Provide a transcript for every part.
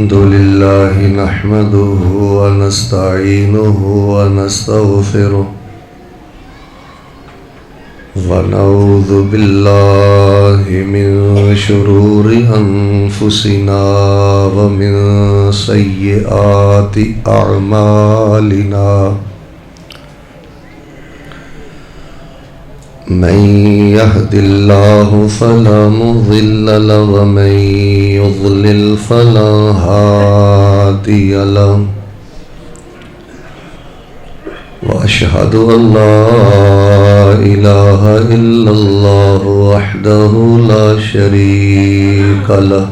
الحمد لله نحمده ونستعينه ونستغفره ونعوذ بالله من شرور أنفسنا ومن سيئات أعمالنا من يهد الله فلا مضل له ومن يضلل فلا هادي له وأشهد أن لا إله إلا الله وحده لا شريك له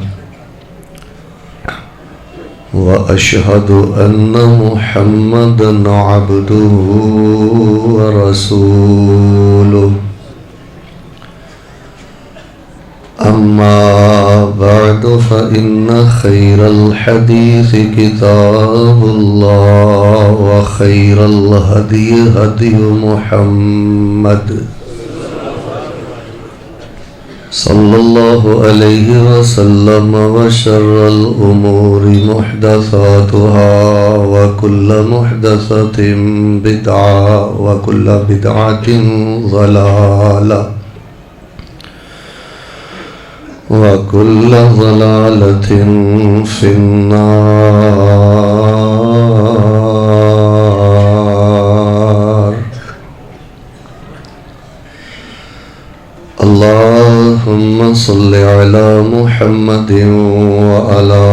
وأشهد أن محمدا عبده ورسوله أما بعد فإن خير الحديث كتاب الله وخير الهدي هدي محمد صلى الله عليه وسلم وشر الأمور محدثاتها وكل محدثة بدعة وكل بدعة ضلالة وكل ضلالة في النار. اللهم صل على محمد وعلى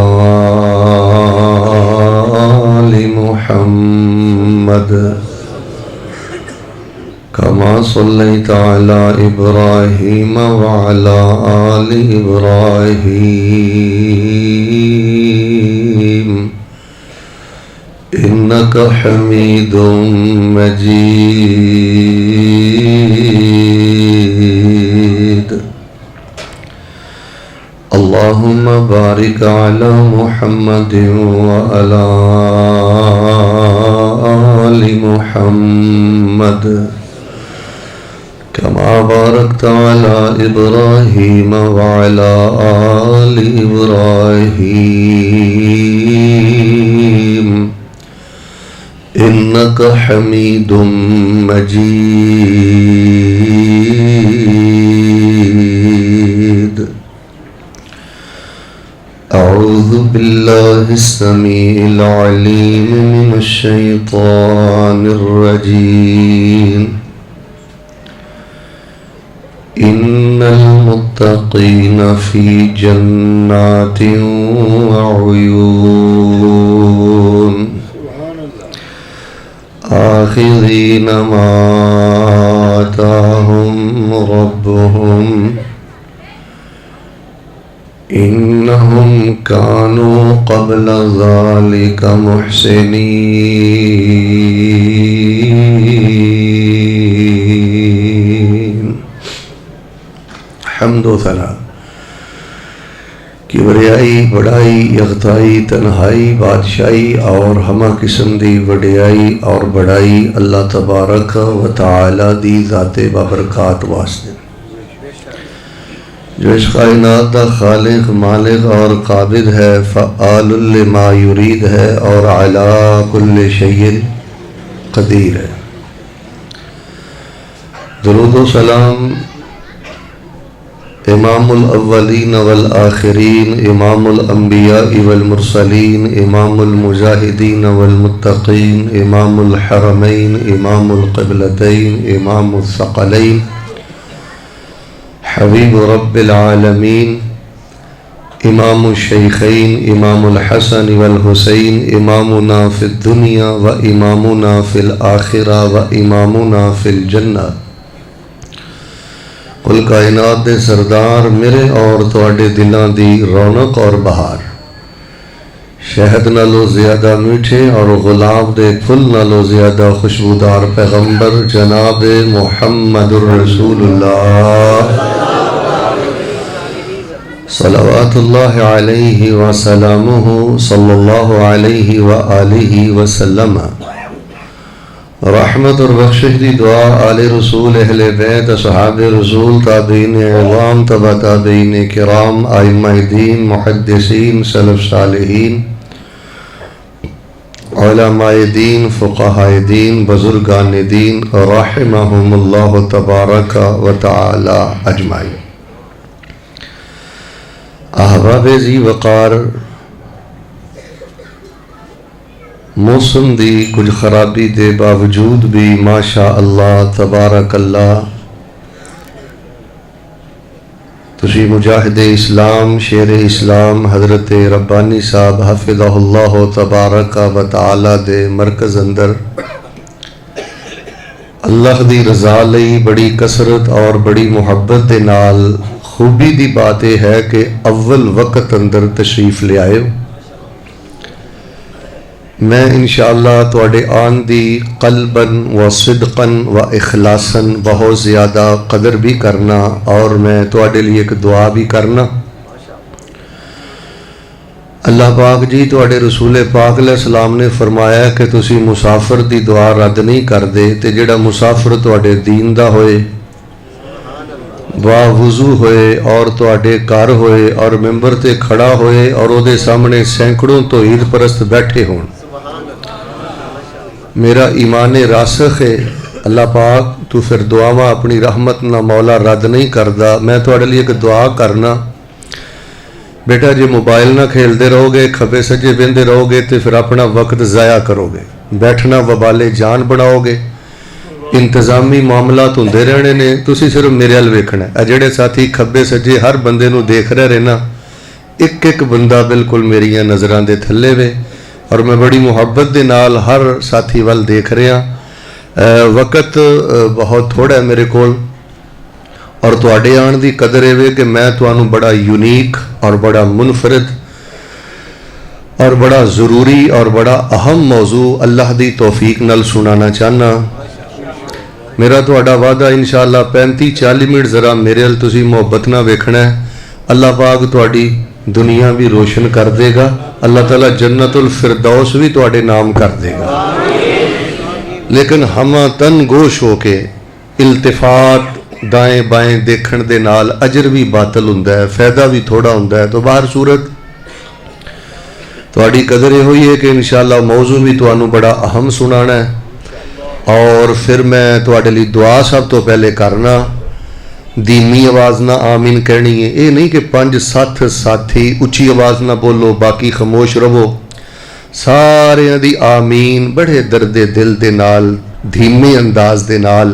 آل محمد كما صليت على إبراهيم وعلى آل إبراهيم إنك حميد مجيد. اللهم بارك على محمد وعلى آل محمد كما باركت على إبراهيم وعلى آل إبراهيم إنك حميد مجيد. أعوذ بالله السميع العليم من الشيطان الرجيم. إن المتقين في جنات وعيون آخذين ما آتاهم ربهم إنهم كانوا قبل ذلك محسنين. حمد و ثنا کبریائی بڑائی یکتائی تنہائی بادشاہی اور ہمہ قسم دی وڈیائی اور بڑائی اللہ تبارک و تعالی دی ذات بابرکات واسطے جو اس کائنات دا خالق مالک اور قابض ہے، فعال لما یرید ہے اور علی کل شیء قدیر ہے. درود و سلام امام الاولین والآخرین، امام الانبیاء والمرسلین، امام المجاہدین والمتقین، امام الحرمین، امام القبلتین، امام الثقلین، حبیب رب العالمین، امام الشیخین، امام الحسن والحسین، امامنا فی الدنیا و امامنا فی الآخرہ و امامنا فی الجنہ. کل کائنات دے سردار میرے اور تواڈے دلاں دی رونق اور بہار، شہد نالو زیادہ میٹھے اور گلاب دے پھل نالو زیادہ خوشبودار پیغمبر جناب محمد الرسول اللہ صلوات اللہ علیہ وسلامہ صلی اللہ علیہ وآلہ وسلم. رحمت اور بخشش دی دعا آل رسول اہل بیت اصحاب رسول تابعین اعوام تبع تابعین کرام ائمہ دین محدثین سلف صالحین علماء دین فقہاء دین بزرگان دین رحمہم اللہ تبارک و تعالی اجمعین۔ احباب ذی وقار، موسم دی کچھ خرابی دے باوجود بھی ماشاء اللہ تبارک اللہ تسی مجاہد اسلام شیر اسلام حضرت ربانی صاحب حفظہ اللہ تبارک و تعالی دے مرکز اندر اللہ دی رضا لئی بڑی کثرت اور بڑی محبت دے نال خوبی دی بات ہے کہ اول وقت اندر تشریف لے آئے ہو۔ میں انشاءاللہ تواڈے آن دی قلباً و صدقاً و اخلاصاً بہت زیادہ قدر بھی کرنا اور میں تواڈے لیے ایک دعا بھی کرنا۔ اللہ پاک جی تواڈے رسول پاک علیہ السلام نے فرمایا کہ تسی مسافر دی دعا رد نہیں کر دے، تے جڑا مسافر تواڈے دین دا ہوئے با وضو ہوئے اور تواڈے گھر ہوئے اور ممبر تے کھڑا ہوئے اور او دے سامنے سینکڑوں توحید پرست بیٹھے ہون، میرا ایمان راسخ ہے اللہ پاک تو پھر دعاواں اپنی رحمت نہ مولا رد نہیں کردا۔ میں تواڈے لیے ایک دعا کرنا، بیٹا جی موبائل نہ کھیلدے رہو گے کھبے سجے ویندے رہو گے تو پھر اپنا وقت ضائع کرو گے، بیٹھنا وبال جان بناؤ گے، انتظامی معاملات ہوندے رہنے نے، تسی صرف میرے ال ویکھنا ہے۔ جڑے ساتھی کھبے سجے ہر بندے نو دیکھ رہے رہنا، ایک ایک بندہ بالکل میریاں نظراں دے تھلے وے اور میں بڑی محبت دے نال ہر ساتھی وال دیکھ رہا۔ وقت بہت تھوڑا ہے میرے کول اور تواڈے آن دی قدر ہے کہ میں تانوں بڑا یونیک اور بڑا منفرد اور بڑا ضروری اور بڑا اہم موضوع اللہ دی توفیق نال سنانا چاہنا۔ میرا تواڈا وعدہ انشاءاللہ 35-40 منٹ ذرا میرے ال تسی محبت نہ ویکھنا ہے، اللہ پاک تواڈی دنیا بھی روشن کر دے گا، اللہ تعالیٰ جنت الفردوس بھی تواڈے نام کر دے گا، لیکن ہمہ تن گوش ہو کے التفات دائیں بائیں دیکھن دے نال اجر بھی باطل ہوندا ہے، فائدہ بھی تھوڑا ہوندا ہے۔ تو باہر صورت تواڈی قدر یہ ہوئی ہے کہ انشاءاللہ موضوع بھی تانوں بڑا اہم سنانا ہے اور پھر میں تواڈے لیے دعا سب تو پہلے کرنا، دھیمی آواز نہ آمین کہنی ہے، یہ نہیں کہ 5-7 ساتھی اچھی آواز نہ بولو باقی خاموش رہو، سارے دی آمین بڑے درد دل دے نال دھیمے انداز دے نال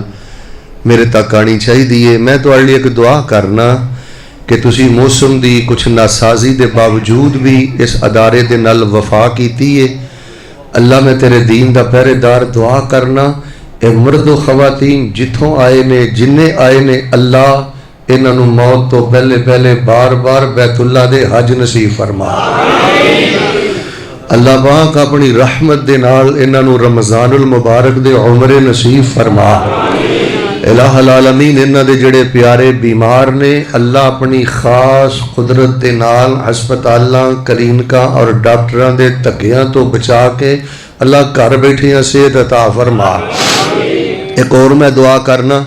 میرے تک آنی چاہیے۔ میں تواڈے لیے ایک دعا کرنا کہ تسی موسم دی کچھ ناسازی دے باوجود بھی اس ادارے دے نال وفا کیتی ہے۔ اللہ میں تیرے دین دا پہرے دار دعا کرنا، اے مرد و خواتین جتھوں آئے نے جننے آئے نے، اللہ انہاں نوں موت تو پہلے پہلے بار بار بیت اللہ دے حج نصیب فرما۔ اللہ پاک اپنی رحمت دے نال انہاں نوں رمضان المبارک دے عمرے نصیب فرما۔ الہ العالمین انہاں دے جڑے پیارے بیمار نے، اللہ اپنی خاص قدرت دے نال ہسپتالاں کلینکاں اور ڈاکٹراں دے تکیاں تو بچا کے اللہ گھر بیٹھیاں صحت عطا فرما۔ ایک اور میں دعا کرنا،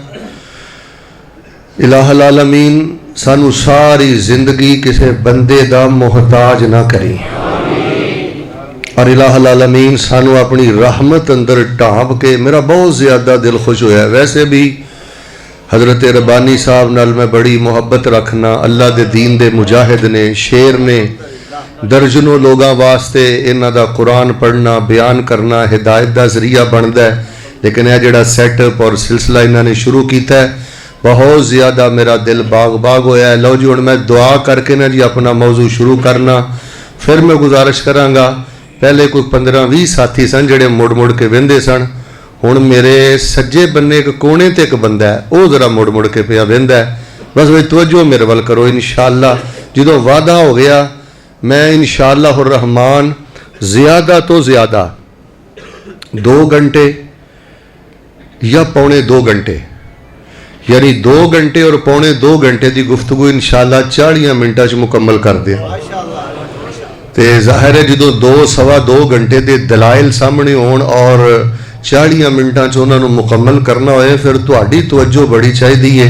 الہ العالمین سانو ساری زندگی کسے بندے دا محتاج نہ کری اور الہ العالمین سانو اپنی رحمت اندر ڈھانپ کے، میرا بہت زیادہ دل خوش ہویا ہے۔ ویسے بھی حضرت ربانی صاحب نال میں بڑی محبت رکھنا، اللہ دے دین دے مجاہد نے، شیر نے، درجنوں لوگاں واسطے انہاں دا قرآن پڑھنا بیان کرنا ہدایت دا ذریعہ بندا ہے، لیکن یہ جڑا سیٹ اپ اور سلسلہ انہاں نے شروع کیتا ہے بہت زیادہ میرا دل باغ باغ ہویا ہے۔ لو جی ہن میں دعا کر کے نا جی اپنا موضوع شروع کرنا، پھر میں گزارش کراں گا، پہلے کوئی 15-20 ساتھی سن جڑے مڑ مڑ کے ویندے سن، ہن میرے سجے بننے ایک کونے تے ایک بندہ ہے وہ ذرا مڑ مڑ کے پیا ویندا ہے، بس وہ توجہ میرے ول کرو انشاءاللہ۔ جدوں وعدہ ہو گیا میں انشاءاللہ الرحمن زیادہ تو زیادہ 2 گھنٹے یا پونے 2 گھنٹے، یعنی 2 گھنٹے اور پونے 2 گھنٹے دی گفتگو انشاءاللہ 40 منٹاں چ مکمل کر دیں۔ تے ظاہر ہے جدوں 2 سوا 2 گھنٹے دے دلائل سامنے ہون اور 40 ਮਿੰਟਾਂ 'ਚ ਉਹਨਾਂ ਨੂੰ ਮੁਕੰਮਲ ਕਰਨਾ ਹੋਏ ਫਿਰ ਤੁਹਾਡੀ ਤਵੱਜੋ ਬੜੀ ਚਾਹੀਦੀ ਹੈ।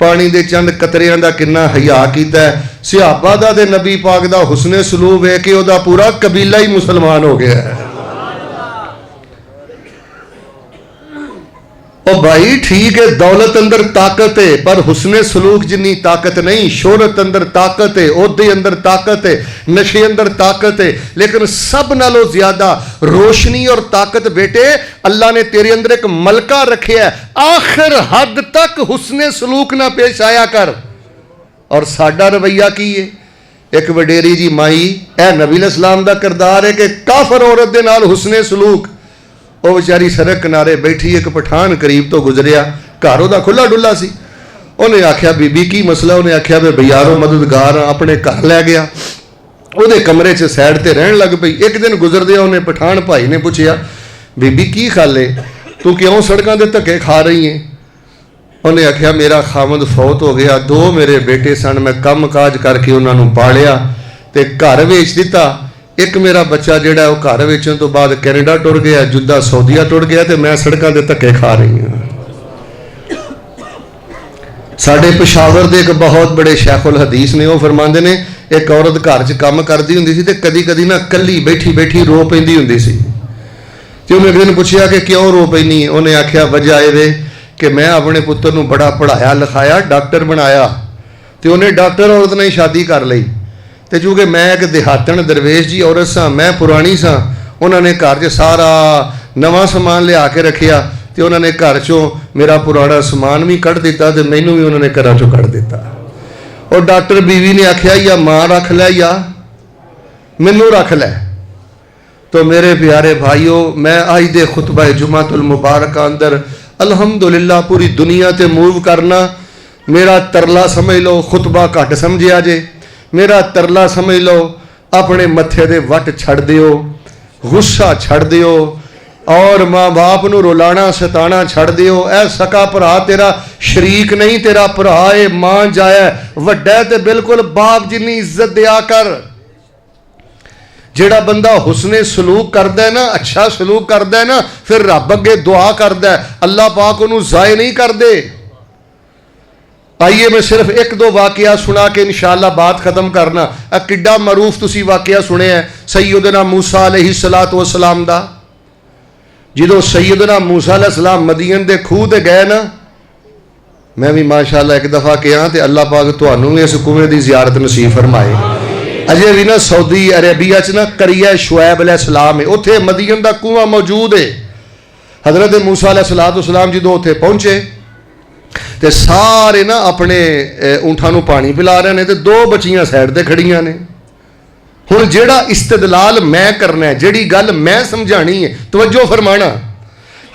پانی دے چند قطریاں دا کنا حیا کیتا ہے. صحابہ دا تے نبی پاک دا حسن سلوک ہے کہ او دا پورا قبیلہ ہی مسلمان ہو گیا ہے. او بھائی ٹھیک ہے دولت اندر طاقت ہے پر حسن سلوک جنی طاقت نہیں. شہرت اندر طاقت ہے, عہدے اندر طاقت ہے, نشے اندر طاقت ہے, لیکن سب نالوں زیادہ روشنی اور طاقت بیٹے اللہ نے تیرے اندر ایک ملکہ رکھے ہے. آخر حد تک حسن سلوک نہ پیش آیا کر. اور ساڈا رویہ کی ہے ایک وڈیری جی مائی اے نبی علیہ السلام دا کردار ہے کہ کافر عورت دے نال حسن سلوک. وہ بیچاری سڑک کنارے بیٹھی, ایک پٹھان قریب تو گزریا, گھر دا کھلا ڈلا سی. انہیں آخیا بی بی کی مسئلہ؟ انہیں آخیا بے بیارو مددگار اپنے گھر لے گیا. وہ دے کمرے چ سائڈ تے رہن لگ پئی. ایک دن گزر دیا انہیں پٹھان بھائی نے پوچھیا بی بی کی خال ہے, تو کیوں سڑکاں دے دھکے کھا رہی ہیں؟ انہیں آخیا میرا خامد فوت ہو گیا, 2 میرے بیٹے سن, میں کم کاج کر کے انہوں نے پالیا تے گھر ویچ دیتا. ایک میرا بچہ جڑا ہے وہ گھر ویچن تو بعد کینیڈا ٹر گیا, جدہ سعودیہ ٹر گیا, تے میں سڑکاں دے دھکے کھا رہی ہوں. ساڈے پشاور دے ایک بہت بڑے شیخ الحدیث نے, وہ فرماندے نے ایک عورت گھر چ کام کردی ہوندی سی تے کدی کدی نہ کلی بیٹھی بیٹھی رو پیندی ہوندی سی. تے انہیں ایک دن پوچھیا کہ کیوں رو پینی؟ انہیں آخیا وجہ اے کہ میں اپنے پتر نو بڑا پڑھایا لکھایا, ڈاکٹر بنایا, تے انہیں ڈاکٹر عورت نے شادی کر لئی. تے چونکہ میں ایک دیہاتن درویش جی عورت سا, میں پرانی سا, انہوں نے گھر چ سارا نواں سامان لیا کے رکھیا. تے انہوں نے گھر چوں میرا پرانا سامان بھی کٹ دیتا تے مینوں بھی انہوں نے گھر چوں کٹ دیتا. اور ڈاکٹر بیوی نے آخیا یا ماں رکھ لے یا مینوں رکھ لے. تو میرے پیارے بھائیوں, میں آج دے خطبہ جمعۃ المبارکہ اندر الحمدللہ پوری دنیا تے موو کرنا. میرا ترلا سمجھ لو خطبہ گھٹ سمجھیا جے, میرا ترلا سمجھ لو اپنے متھے دے وٹ چھڑ دیو, غصہ چھڑ دیو, اور ماں باپ نو رولانا ستانا چھڑ دیو. اے سکا بھرا تیرا شریک نہیں, تیرا بھرا ہے, ماں جایا وڈا ہے تے بالکل باپ جنی عزت دیا کر. جیڑا بندہ حسن سلوک کردا ہے نا, اچھا سلوک کردا ہے نا, پھر رب اگے دعا کردا ہے, اللہ پاک انہوں ضائع نہیں کر دے. آئیے میں صرف 1-2 واقعہ سنا کے انشاءاللہ بات ختم کرنا. کڈا معروف تسی واقعہ سنے ہیں سیدنا موسیٰ علیہ السلام دا. جدو سیدنا موسیٰ علیہ السلام مدین دے کھوہ دے گئے نا, میں بھی ماشاءاللہ ایک دفعہ کیا تے اللہ پاک تانوں اس کنویں دی زیارت نصیب فرمائے. اجے بھی نا سعودی عربیہ چ نا قریہ شعیب علیہ السلام ہے, اتھے مدین دا کنواں موجود ہے. حضرت موسیٰ علیہ السلام جدو اتھے پہنچے تے سارے نا اپنے اونٹھاں نو پانی پلا رہے ہیں تے 2 بچیاں سائڈ تے کھڑیاں نے. ہن جیڑا استدلال میں کرنا ہے, جیڑی گل میں سمجھانی ہے, توجہ فرمانا.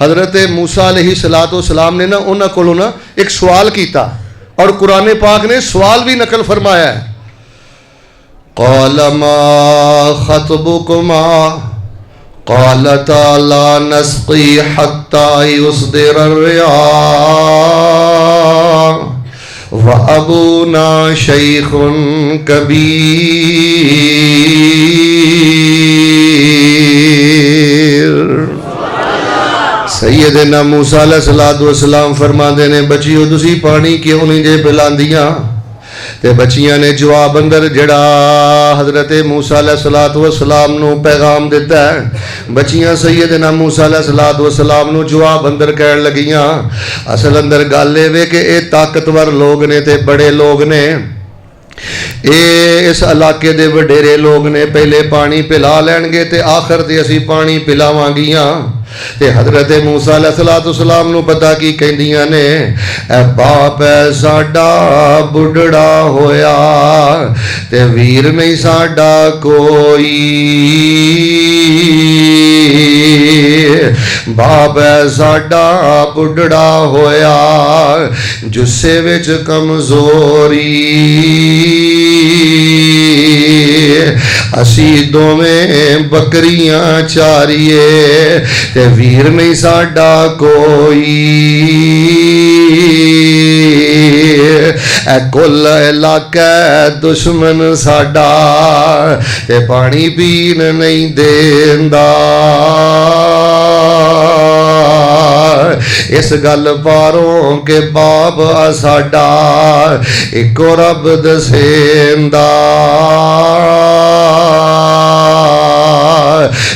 حضرت موسیٰ علیہ السلام نے نا انہاں کولوں نا ایک سوال کیتا, اور قرآن پاک نے سوال بھی نقل فرمایا ہے. قال ما خطبكما قالتا لا نسقي حتى يصدر الرعاء وأبونا شيخ كبير. سیدنا موسیٰ علیہ السلام فرماندے نے بچیو تسی پانی کیوں نہیں جے پلاندیاں؟ تے بچیاں نے جواب اندر جڑا حضرت موسیٰ علیہ السلام نو پیغام دیتا ہے, بچیاں سیدنا موسیٰ علیہ السلام نو جواب اندر کہن لگیاں اصل اندر گل اے کہ اے طاقتور لوگ نے تے بڑے لوگ نے, اے اس علاقے دے وڈیرے لوگ نے, پہلے پانی پلا لین گے تے آخر تے اسی پانی پلاواں گیاں. تے حضرت موسیٰ علیہ السلام نو پتہ کی کہندیاں نے, اے باپ ہے ساڈا بڈڑا ہویا تے ویر نہیں ساڈا کوئی, باپ ہے ساڈا بڈڑا ہویا جسے وچ کمزوری, اسی دوویں بکریاں چاریے تے ویر نہیں ساڈا کوئی. اے کل علاقہ دشمن ساڈا تے پانی پین نہیں دیندا. اس گل پاروں کہ باپ ساڈا ایکو رب دسیندا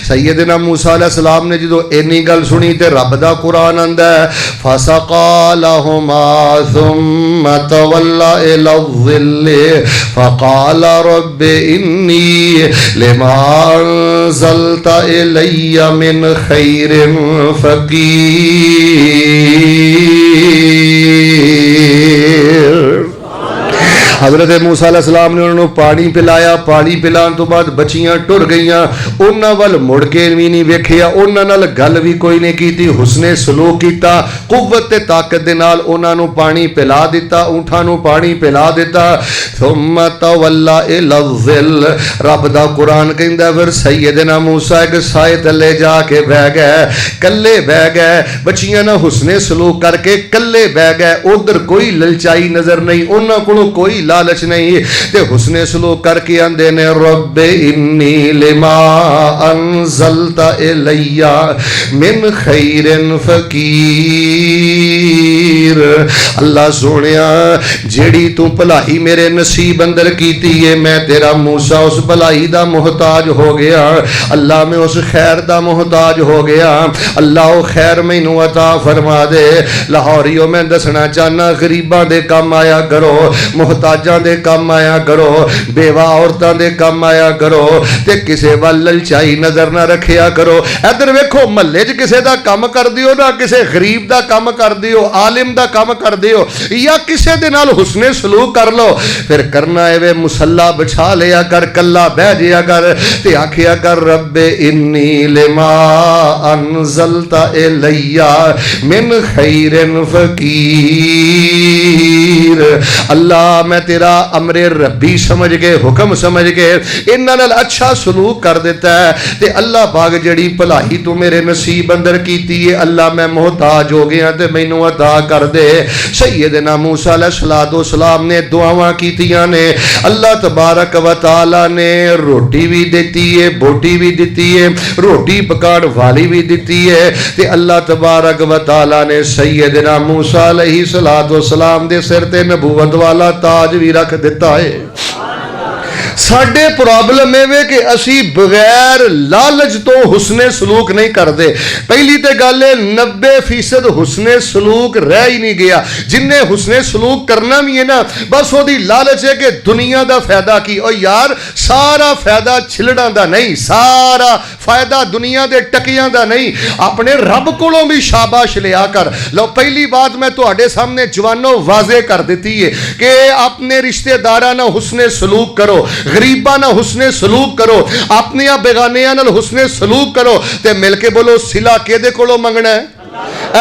سیدنا موسیٰ علیہ السلام نے جدو اینی گل سنی تے رب دا قرآن آندا ہے فَسَقَا لَهُمَا ثُمَّ تَوَلَّى إِلَى الظِّلِّ فَقَالَ رَبِّ إِنِّي لِمَا أَنزَلْتَ إِلَيَّ مِنْ خَيْرٍ فَقِيرٌ حضرت موسیٰ علیہ السلام نے انہوں پانی پلایا پانی پلان تو بعد بچیاں ٹر گئیاں انہاں ول مڑ کے بھی نہیں ویکھیا انہاں نال گل بھی کوئی نہیں کیتی حسن سلوک کیتا قوت تے طاقت دے نال انہاں نو پانی پلا دیتا اونٹاں نو پانی پلا دیتا ثم تولا الی الظل رب دا قرآن کہندا ہے پھر سیدنا موسیٰ ایک سائے تلے جا کے بیٹھ گئے کلے بیٹھ گئے بچیاں نہ حسن سلوک کر کے کلے بیٹھ گئے ادھر کوئی للچائی نظر نہیں انہاں کولوں کوئی لالچ نہیں تے حسن سلوک کر کے آندے نے رب انی لما انزلت الی من خیر فقیر اللہ سونیا جیڑی تو بھلائی میرے نصیب اندر کیتی ہے میں تیرا موسیٰ اس بھلائی دا محتاج ہو گیا اللہ میں اس خیر دا محتاج ہو گیا اللہ او خیر مینوں عطا فرما دے لاہوریوں میں دسنا چاہنا غریباں دے کام آیا کرو محتاج دے کام آیا کرو بیوہ عورتاں دے کام آیا کرو تے کسے وال للچائی نظر نہ رکھیا کرو ادھر ویکھو محلے چ کسے دا کام کر دیو نہ کسے غریب دا کام کر دیو عالم دا کام کر دیو یا کسے دے نال حسن سلوک کر لو پھر کرنا ہے وے مصلا بچھا لیا کر کلا بہ جیا کر تے آکھیا کر رب انی لما انزلت الی من خیر فقیر اللہ میں تیرا امر ربی سمجھ کے حکم سمجھ کے انہاں نال اچھا سلوک کر دیتا ہے تے اللہ پاک جڑی بھلائی تو میرے نصیب اندر کیتی ہے اللہ میں محتاج ہو گیا تے مینوں عطا کر دے سیدنا موسیٰ علیہ السلام نے دعاواں کیتیاں نے اللہ تبارک و تعالی نے روٹی بھی دیتی ہے بوٹی بھی دیتی ہے روٹی پکان والی بھی دیتی ہے تے اللہ تبارک و تعالی نے سیدنا موسیٰ علیہ السلام دے سر تے نبوت والا تاج بھی رکھ دیتا ہے ساڑھے پرابلم ہے کہ اسی بغیر لالچ تو حسن سلوک نہیں کر دے پہلی تے گالے 90% حسن سلوک رہ ہی نہیں گیا جن نے حسن سلوک کرنا بھی ہے نا بس وہ دی لالچ ہے کہ دنیا دا فائدہ کی اور یار سارا فائدہ چھلڑاں دا نہیں سارا فائدہ دنیا دے ٹکیاں دا نہیں اپنے رب کولوں بھی شاباش لیا کر لو پہلی بات میں تو آڑے سامنے جوانوں واضح کر دیتی ہے کہ اپنے رشتہ دارانہ حسن سلوک کرو غریبانہ حسن سلوک کرو اپنیاں بیگانیاں حسن سلوک کرو تے مل کے بولو صلہ کے دے کولو منگنا ہے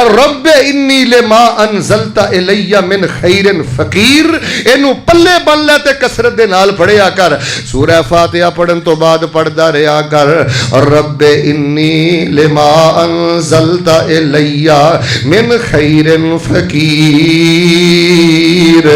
رب انی لما انزلت الی من خیر فقیر اینو پلے بن لے تے کسرت دے نال پڑھیا کر سورہ فاتحہ پڑھن تو بعد پڑھدا رہیا کر رب انی لما انزلت الی من خیر فقیر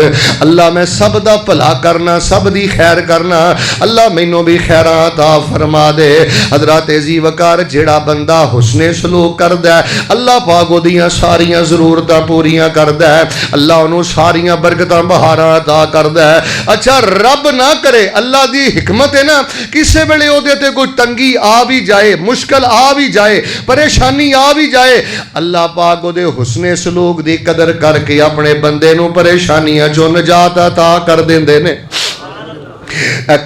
اللہ میں سب دا بھلا کرنا سب دی خیر کرنا اللہ مینوں بھی خیراں عطا فرما دے حضرات عزیز وقار جیڑا بندہ حسن سلوک کردا ہے اللہ پاک دیاں ساریاں ضرورتاں پوریاں کردا ہے اللہ انہوں ساریاں برکتاں بہاراں عطا کردا ہے اچھا رب نہ کرے اللہ دی حکمت ہے نا کسے ویلے او دے تے کوئی تنگی آ بھی جائے مشکل آ بھی جائے پریشانی آ بھی جائے اللہ پاک او دے حسن سلوک دی قدر کر کے اپنے بندے نوں پریشانیاں چوں نجات عطا کر دیندے نے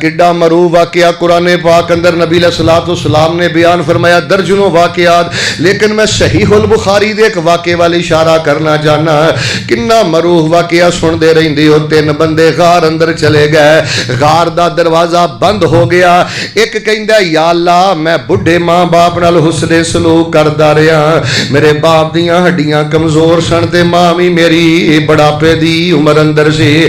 کڈا مرو واقعہ قرآن پاک اندر نبی علیہ السلام نے بیان فرمایا درجنوں واقعات لیکن میں صحیح البخاری دے ایک واقعے والی اشارہ کرنا چاہنا کنا مرو واقعہ سن دے رہی دی 3 بندے غار اندر چلے گئے غار دا دروازہ بند ہو گیا ایک کہندا یا اللہ میں بڈھے ماں باپ نال حسن سلوک کردا رہیا میرے باپ دیاں ہڈیاں کمزور سن تے ماں بھی میری بڑھاپے دی عمر اندر سی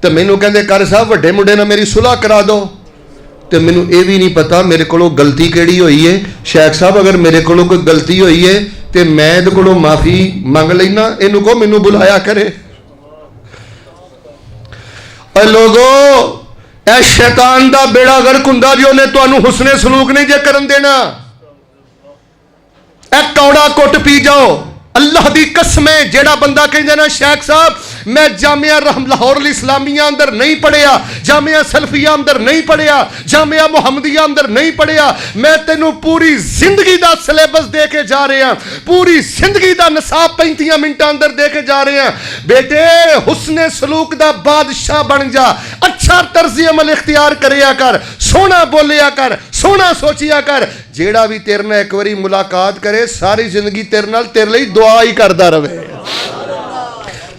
تو مینوں کہندے کر صاحب وڈے منڈے نال میری صلح کرا دو، تو مینوں یہ بھی نہیں پتا میرے کو غلطی کیڑی ہوئی ہے۔ شیخ صاحب اگر میرے کو کوئی غلطی ہوئی ہے تو میں یہ کو معافی منگ لینا، یہ کو مینوں بلایا کرے۔ اے لوگو، اے شیطان دا بیڑا غرق ہوندا جو نے تانوں حسن سلوک نہیں جے کرن دینا۔ اے کوڑا کٹ پی جاؤ، اللہ دی قسم ہے جیڑا بندہ کہندا نا شیخ صاحب میں جامعہ لاہور الاسلامیہ اندر نہیں پڑھیا، جامعہ سلفیہ اندر نہیں پڑھیا، جامعہ محمدیہ اندر نہیں پڑھیا، میں تینوں پوری زندگی دا سلیبس دے کے جا رہے ہیں، پوری زندگی دا نصاب 35 منٹاں اندر دے کے جا رہے ہیں۔ بیٹے حسن سلوک دا بادشاہ بن جا، اچھا طرز عمل اختیار کریا کر، سونا بولیا کر، سونا سوچیا کر۔ جیڑا بھی تیرے نال ایک واری ملاقات کرے ساری زندگی تیرے نال تیرے لئی دعا ہی کردا رہے،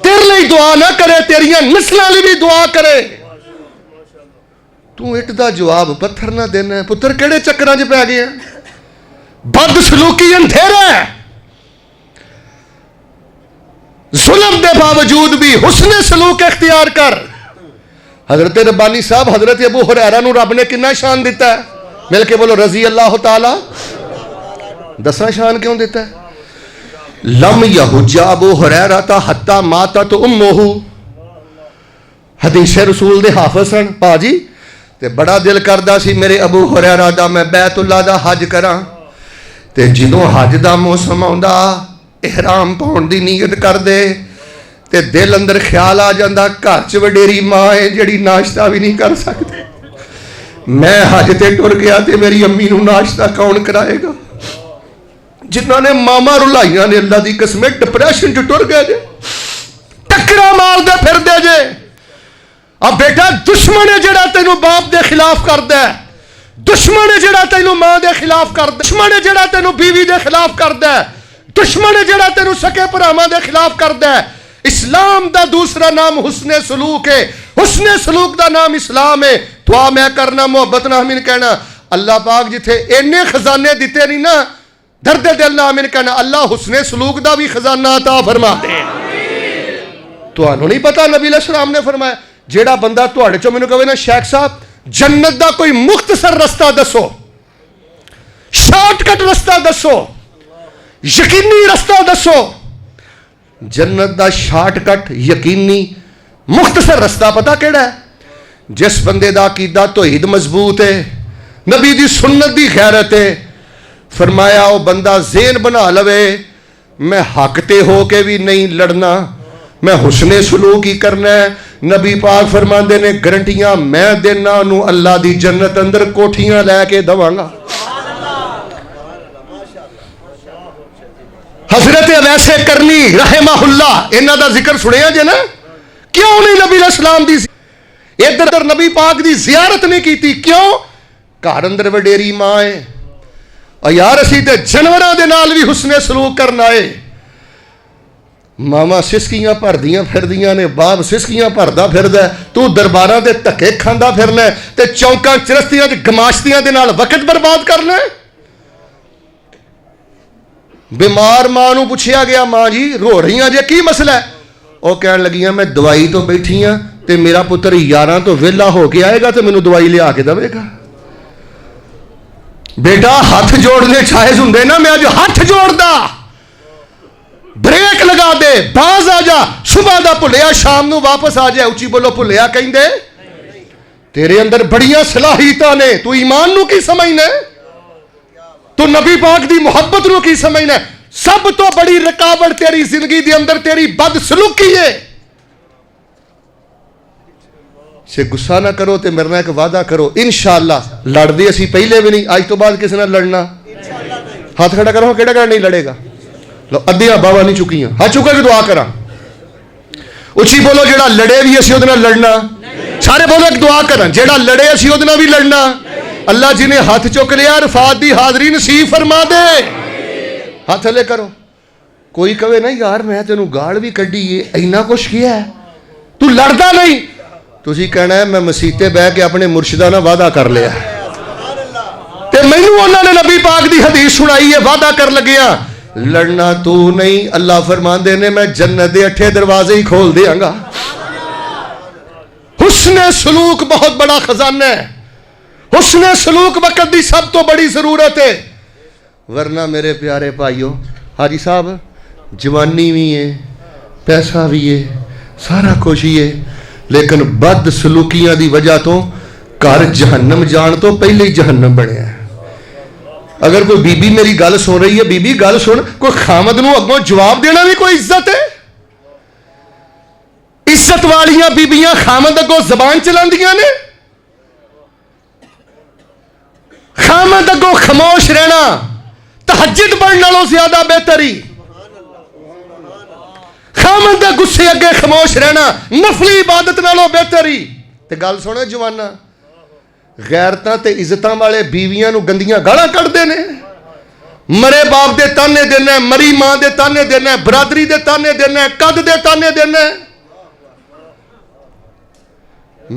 تیرے لئی دعا نہ کرے تیریاں نسلاں لئی بھی دعا کرے۔ تو اٹ دا جواب پتھر نہ دینا ہے۔ پتر کیڑے چکراں وچ پے گئے ہیں؟ بد سلوکی اندھیرا ہے، ظلم دے باوجود بھی حسن سلوک اختیار کر۔ حضرت ربانی صاحب حضرت ابو ہریرہ نو رب نے کتنا شان دیتا ہے؟ مل کے بولو رضی اللہ تعالی۔ دساں شان کیوں دیتا ہے؟ لم یحج ابو ہریرہ حتی ماتت امہ، حدیث رسول دے حافظ سن پا جی، تے بڑا دل کردا سی میرے ابو ہریرہ دا میں بیت اللہ دا حج کراں، تے جدوں حج دا موسم آوندا احرام پاؤن دی نیت کر دے تے دل اندر خیال آ جاندا گھر چ وڈیری ماں ہے جڑی ناشتہ بھی نہیں کر سکتی، میں حج تے ٹر گیا تے میری امی نو ناشتہ کون کرائے گا؟ جنہاں نے ماما رلائیاں نے اللہ دی قسم ڈپریشن چ ٹر گئے جے، ٹکرا مار دے پھر دے جے۔ اب بیٹا دشمن ہے جڑا تینوں باپ دے خلاف کردا ہے، دشمن ہے جڑا تینوں ماں دے خلاف کردا ہے، دشمن ہے جڑا تینوں بیوی دے خلاف کردا ہے، دشمن ہے جڑا تینوں سکے بھراواں دے خلاف کردا ہے۔ اسلام دا دوسرا نام حسن سلوک ہے، حسن سلوک دا نام اسلام ہے۔ دعا میں کرنا محبت نہ آمین کہنا۔ اللہ پاک جتھے اینے خزانے دیتے نہیں نا درد دل نہ آمین کہنا، اللہ حسن سلوک دا بھی خزانہ عطا فرما دے۔ تو انہوں نہیں پتا نبی علیہ السلام نے فرمایا جیڑا بندہ تواڈے چوں مینوں کہے نا شیخ صاحب جنت دا کوئی مختصر رستہ دسو، شارٹ کٹ رستہ دسو، یقینی رستہ دسو۔ جنت دا شارٹ کٹ یقینی مختصر رستہ پتہ کیڑا ہے؟ جس بندے دا عقیدہ توحید مضبوط ہے، نبی دی سنت دی غیرت ہے، فرمایا وہ بندہ ذہن بنا لوے میں حق تے ہو کے بھی نہیں لڑنا، میں حسن سلوک ہی کرنا ہے۔ نبی پاک فرماندے نے گارنٹیاں میں دینا انہوں اللہ دی جنت اندر کوٹھیاں لے کے دواں گا۔ حضرت اویس کرنی رحمہ اللہ انہاں دا ذکر سنیا جے نا، کیوں نہیں نبی علیہ السلام دی ادھر نبی پاک دی زیارت نہیں کیتی؟ کیوں؟ گھر اندر وڈیری ماں ہے، اور یار اسی تے جانوراں دے نال بھی حسن سلوک کرنا ہے۔ ماما سسکیاں بھردیاں پھردیاں نے، باپ سسکیاں بھردا پھردا ہے، تو درباراں دے دھکے کھاندا پھرنا ہے تے چوکاں چرستیاں تے گماشتیاں دے نال وقت برباد کرنا ہے۔ بیمار ماں نو پوچھیا گیا ماں جی رو رہی ہیں جی کی مسئلہ ہے؟ وہ کہن لگیاں میں دوائی تو بیٹھی ہاں تے میرا پتر 11 تو ویلا ہو کے آئے گا تے مینوں دوائی لیا کے دے گا۔ بیٹا ہاتھ جوڑنے جائز ہوندے نا، میں اج ہاتھ جوڑدا، بریک لگا دے، باز آ جا، صبح دا بھلیا شام نو واپس آ جائے۔ اچھی بولو بھلیا کہیں دے، تیرے اندر بڑیاں صلاحیتاں نے، تو ایمان نو کی سمجھنا ہے؟ تو نبی پاک دی محبت نو کی سمجھنا ہے؟ سب تو بڑی رکاوٹ تیری زندگی دی اندر تیری بد سلوکی ہے۔ سے غصہ نہ کرو تے میرے نال ایک وعدہ کرو انشاءاللہ لڑ دے اسی پہلے بھی نہیں، آج تو بعد کسی نال لڑنا۔ ہاتھ کھڑا کرو کیڑا کیڑا نہیں لڑے گا؟ لو ادیاں باوا نہیں چکیاں، ہاتھ چکا کے دعا کراں۔ اچھی بولو جیڑا لڑے بھی اسی اودے نال لڑنا، سارے بولو ایک دعا کراں جیڑا لڑے اسی اودے نال بھی لڑنا۔ اللہ جی نے ہاتھ چک لیا عرفات دی حاضری نصیب فرما دے۔ ہاتھ لے کرو۔ کوئی کہے نا یار میں تینوں گال بھی کڈی ہے، اینا کچھ کیا ہے، تو لڑدا نہیں، تسی کہنا ہے میں مسیتے بہ کے اپنے مرشدہ نہ وعدہ کر لیا تے مینوں انہاں نے نبی پاک دی حدیث سنائی ہے، وعدہ کر لگیا لڑنا تو نہیں۔ اللہ فرماندے نے میں جنت دے 8 دروازے ہی کھول دیاں گا۔ حسن سلوک بہت بڑا خزانہ ہے. حسن سلوک وقت دی سب تو بڑی ضرورت ہے. ورنہ میرے پیارے بھائیو، حاجی صاحب جوانی بھی ہے، پیسہ بھی ہے، سارا کچھ ہی ہے، لیکن بد سلوکیاں دی وجہ تو گھر جہنم جان تو پہلے ہی جہنم بنیا ہے. اگر کوئی بی بی میری گل سن رہی ہے، بی بی گل سن، کوئی خامد نو اگوں جواب دینا بھی کوئی عزت ہے؟ عزت والیاں بیبیاں خامد اگوں زبان چلاندیاں نے؟ خامد اگوں خاموش رہنا تہجد پڑھن نالوں زیادہ بہتری. خامد دے غصے اگے خاموش رہنا نفلی عبادت نالوں بہتری. تے گل سنو جوانا، غیرتاں تے عزتاں والے بیویاں نو گندیاں گالاں کڈدے نے، مرے باپ دے تانے دینا، مری ماں دے تانے دینا، برادری دے تانے دینا، قد دے تانے دینا.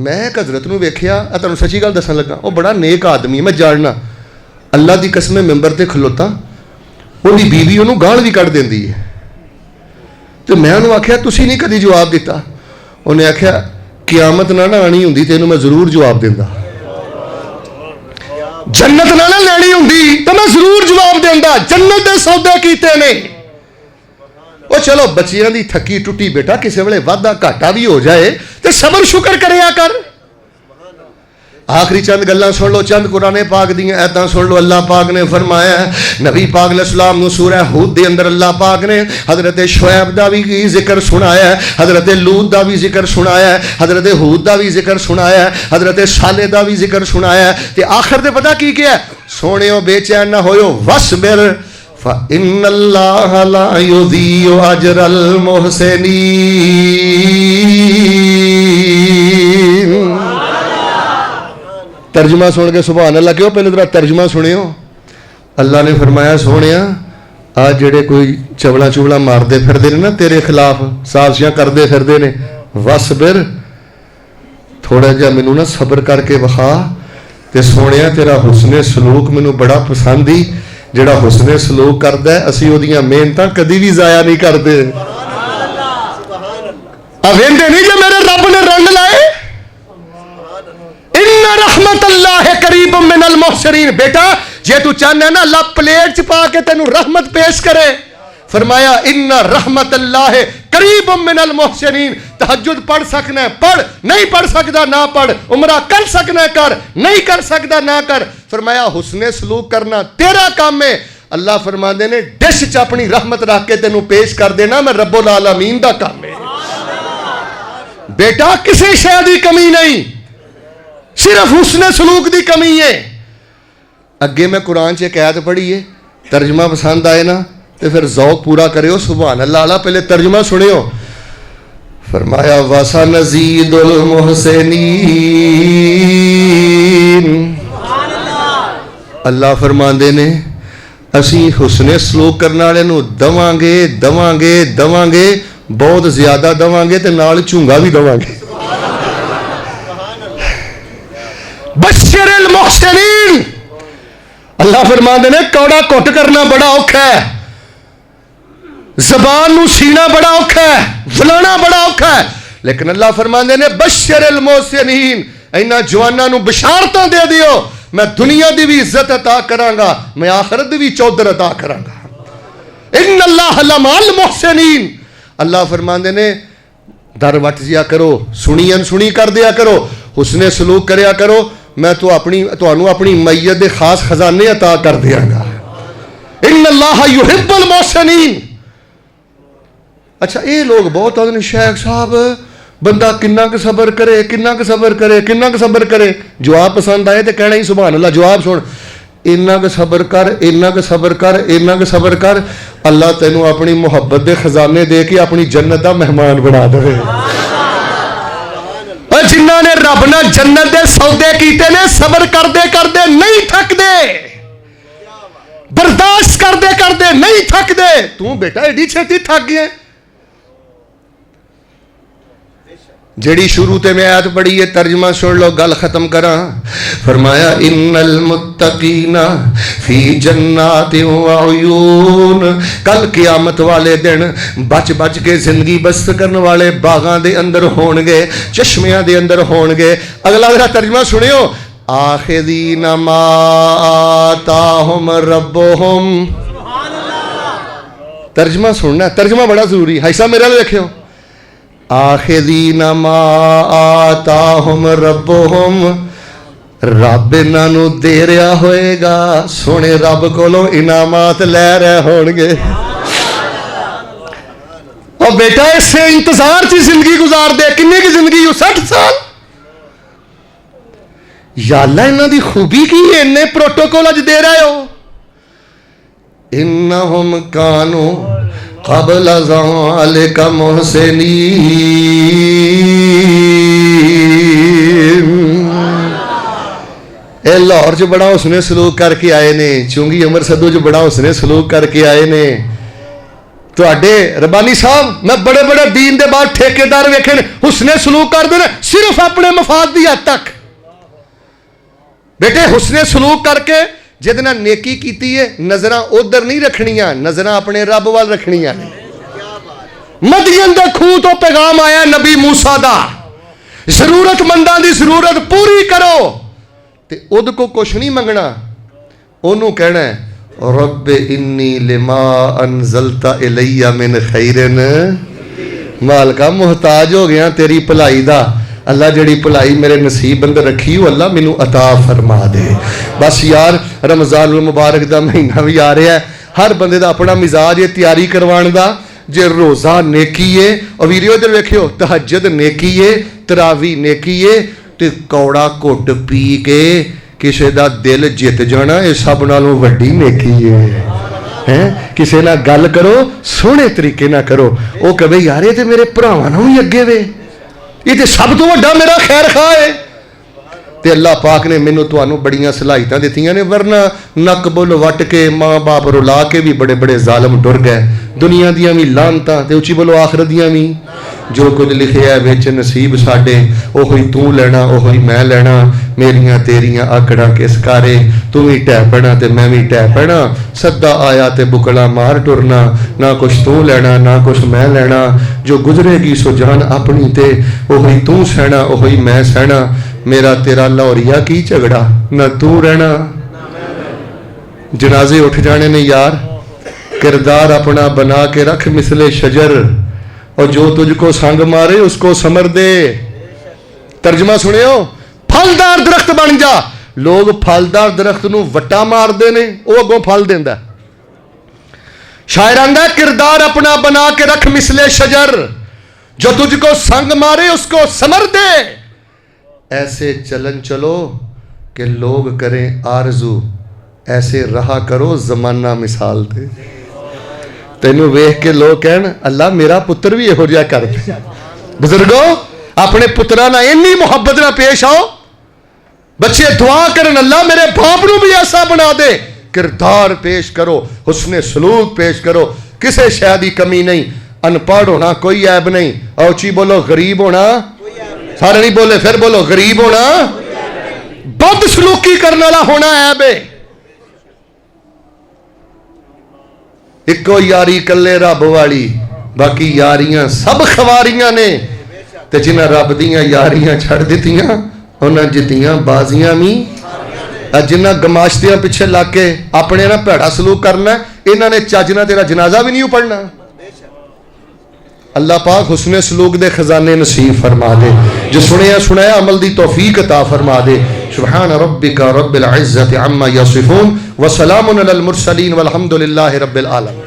میں ایک حضرت نو ویکھیا، تانوں سچی گل دسن لگا، وہ بڑا نیک آدمی ہے، میں جاننا، اللہ دی قسم ممبر تے کھلوتا، وہ دی بیوی انہوں گال بھی کٹ دیندی ہے. تو میں انہوں آکھیا تسی نہیں کدی جواب دیتا. انہیں آکھیا قیامت نہ آنی ہوندی تے انہوں میں ضرور جواب دیندا، جنت نہ لینی ہوندی تو میں ضرور جواب دیندا. جنت دے سودے کیتے نے. وہ چلو بچیاں دی تھکی ٹوٹی بیٹا کسی ویلے وعدہ گھاٹا بھی ہو جائے تے صبر شکر کریا کر. آخری چند گلاں سن لو، چند قرآن پاک دیاں ایتاں سن لو. اللہ پاک نے فرمایا ہے، نبی پاک علیہ السلام نو سورہ ہود دے اندر اللہ پاک نے حضرت شعیب دا بھی ذکر سنایا ہے، حضرت لوط دا بھی ذکر سنایا ہے، حضرت ہود دا بھی ذکر سنایا ہے، حضرت صالح دا بھی ذکر سنایا ہے. تے آخر تے پتہ کی کیا ہے؟ سونےو بے چین نہ ہویو وصبر فَإِنَّ اللَّهَ لَا يُضِيعُ أَجْرَ الْمُحْسِنِينَ. ترجمہ سن کے سبحان اللہ کیوں؟ پہلے ذرا ترجمہ سنیو. اللہ نے فرمایا سونیا آج جڑے کوئی چبلا چبلا ماردے پھردے نے نا تیرے خلاف، سازشاں کردے پھردے نے، وصبر تھوڑا جا مینوں نا صبر کر کے وکھا. تے سونیا تیرا حسن سلوک مینوں بڑا پسند ہی. جڑا حسن سلوک کردا ہے اسی اودیاں محنتاں کدی بھی ضائع نہیں کردے. ویندے نہیں جو میرے رب نے رنگ لائے. ان رحمت اللہ قریب من المحسنین. بیٹا جے تو چاہنا ہے نا اللہ پلیٹ چ پا کے تینوں رحمت پیش کرے، فرمایا ان رحمت اللہ قریب من المحسنین. تہجد پڑھ سکنا ہے پڑھ، نہیں پڑھ سکتا نہ پڑھ. عمرہ کر سکنا ہے کر، نہیں کر سکتا نہ کر. فرمایا حسن سلوک کرنا تیرا کام ہے. اللہ فرماندے نے ڈش چ اپنی رحمت رکھ کے تینوں پیش کر دینا میں رب العالمین دا کام ہے. بیٹا کسی شے دی کمی نہیں، صرف حسن سلوک دی کمی ہے. اگے میں قرآن چ ایک آیت پڑھی ہے، ترجمہ پسند آئے نا تو پھر ذوق پورا کریو. سبحان اللہ. اللہ پہلے ترجمہ سنیو. فرمایا وَسَنَزِيدُ الْمُحْسِنِينَ. اللہ فرماندے نے اسی حسن سلوک کرنے والے نو دواں گے بہت زیادہ دواں گے تے نال چونگا بھی دواں گے. بشر المحسنین. اللہ فرماندے نے کوڑا کٹ کرنا بڑا اوکھا ہے، زبان نو سینا بڑا اوکھا ہے، فلانا بڑا اوکھا ہے، لیکن اللہ فرماندے نے بشر المحسنین. اینا جواناں نو بشارتاں دے دیو میں دنیا دی بھی عزت عطا کراں گا، میں آخرت دی بھی چودر عطا کراں گا. ان اللہ لمع المحسنین. اللہ فرماندے نے در وٹ جیا کرو، سنی کر دیا کرو، حسن سلوک کریا کرو، میں تو اپنی میت دے خاص خزانے عطا کر دیا گا. ان اللہ یحب المحسنین. اچھا یہ لوگ بہت آدھے شیخ صاحب بندہ کنہ کا صبر کرے. جواب پسند آئے تو کہنا ہی سبحان اللہ. جواب سن، اینا کا صبر کر اللہ تینوں اپنی محبت دے خزانے دے کے اپنی جنت دا مہمان بنا دے. جنہاں نے رب نہ جنت دے سودے کیتے نے صبر کردے نہیں تھک دے، برداشت کردے نہیں تھک دے. تو بیٹا ایڈی چھتی تھک گئے. جڑی شروع تے میں آیت پڑھی ہے ترجمہ سن لو گل ختم کراں. فرمایا ان المتقین فی جنات و عیون. کل قیامت والے دن بچ بچ کے زندگی بسر کرنے والے باغاں دے اندر ہون گے, چشمیاں دے اندر ہون گے. اگلا ذرا ترجمہ سنیو. آخذین ما آتاہم ربہم. ترجمہ سننا, ترجمہ بڑا ضروری ہے. ایسا میرے لئے دیکھو. آخذین ما آتاہم ربہم, رب انہوں دے رہا ہوئے گا, سونے رب کولوں انعامات لے رہے ہون گے. اور بیٹا اس سے انتظار سے زندگی گزار دے. کنے کی زندگی 60 سال. یا اللہ انہوں دی خوبی کی انہیں پروٹوکول اج دے رہے ہو. انہم کانو قبل ذالک محسنین. اے لاہور جو بڑا حسن سلوک کر کے آئے نے, چونگی عمر صدو جو بڑا حسن سلوک کر کے آئے نے. تو اڈے ربانی صاحب میں بڑے بڑے دین دے بعد ٹھیکیدار ویکھے نے حسن سلوک کر دے صرف اپنے مفاد دی حد تک. بیٹے حسن سلوک کر کے جدنا نیکی کیتی ہے نظرہ ادھر نہیں رکھنیاں, نظرہ اپنے رب وال رکھنیاں. مدین دے کھو تو پیغام آیا نبی موسیٰ دا, ضرورت منداں دی ضرورت پوری کرو. تے اد کو کچھ نہیں منگنا, انہوں کہنا ہے رب انی لما انزلت الی من خیرن. مالکہ محتاج ہو گیا تیری بھلائی دا. اللہ جڑی بھلائی میرے نصیب اندر رکھی ہو اللہ مینوں عطا فرما دے. بس یار رمضان المبارک دا مہینہ بھی آ رہا ہے, ہر بندے دا اپنا مزاج ہے تیاری کروان دا. جے روزہ نیکی ہے, اور ویڈیو ادھر ویکھیو, تہجد نیکی ہے, تراوی نیکی ہے, تے کوڑا گھٹ پی کے کسے دا دل جت جانا اے سب نالوں وڈی نیکی ہے. کسے نہ گل کرو سونے طریقے نہ کرو, او کہے یار یہ تے میرے بھراواں نوں ہی اگے وے, یہ تے سب تو وڈا میرا خیر خواہ ہے. تے اللہ پاک نے مینوں تانوں بڑیاں صلاحیتاں دتیاں نے, ورنہ نک بول وٹ کے ماں باپ رلا کے بھی بڑے بڑے ظالم ٹر گئے. دنیا دیاں بھی لعنتاں تے اچھی بولو آخرت دیاں بھی. جو کچھ لکھیا ہے وچ نصیب ساڈے اوہی تو لینا اوہی میں لینا. میریاں تیریاں آکڑاں کس کارے, تو بھی ٹہ پینا تے میں بھی ٹہ پینا. سدا آیا تے بکلا مار ٹرنا, نہ کچھ تو لینا نہ کچھ میں لینا. جو گزرے گی سو جان اپنی تے اوہی تو سہنا اوہی میں سہنا. میرا تیرا لاہوریا کی جھگڑا, نہ تو رہنا. جنازے اٹھ جانے نے یار, کردار اپنا بنا کے رکھ مثل شجر, اور جو تجھ کو سنگ مارے اس کو سمر دے. ترجمہ سنیو, پھلدار درخت بن جا. لوگ پھلدار درخت نو وٹا مار دے نے, وہ اگوں پھل دیندا. شاعر آندا کردار اپنا بنا کے رکھ مثل شجر, جو تجھ کو سنگ مارے اس کو سمر دے. ایسے چلن چلو کہ لوگ کریں آرزو, ایسے رہا کرو زمانہ مثال دے. تینوں ویکھ کے لوگ کہن اللہ میرا پتر بھی یہو جہا کر دے. بزرگو اپنے پتراں نال اتنی محبت نہ پیش آؤ. بچے دعا کرن اللہ میرے باپ نو بھی ایسا بنا دے. کردار پیش کرو, حسن سلوک پیش کرو, کسے شے دی کمی نہیں. ان پڑھ ہونا کوئی عیب نہیں. اوچی بولو غریب ہونا, سارے نہیں بولے پھر بولو غریب ہونا, بد سلوکی کرنے والا ہونا عیب ہے. ایکو یاری کلے رب والی, باقی یاریاں سب خواریاں نے. تے جنہاں رب دیاں یاریاں چھڑ دیتیاں انہاں جتیاں بازیاں بھی. جنہاں گماشتیاں پیچھے لگ کے اپنے نہ بھڑا سلوک کرنا, انہاں نے چاجنا تیرا جنازہ بھی نہیں پڑھنا. اللہ پاک حسن سلوک دے خزانے نصیب فرما دے. جو سنیا سنایا عمل دی توفیق عطا فرما دے. سبحان ربک رب العزت عما یصفون وسلام علی المرسلین والحمد للہ رب العالمین.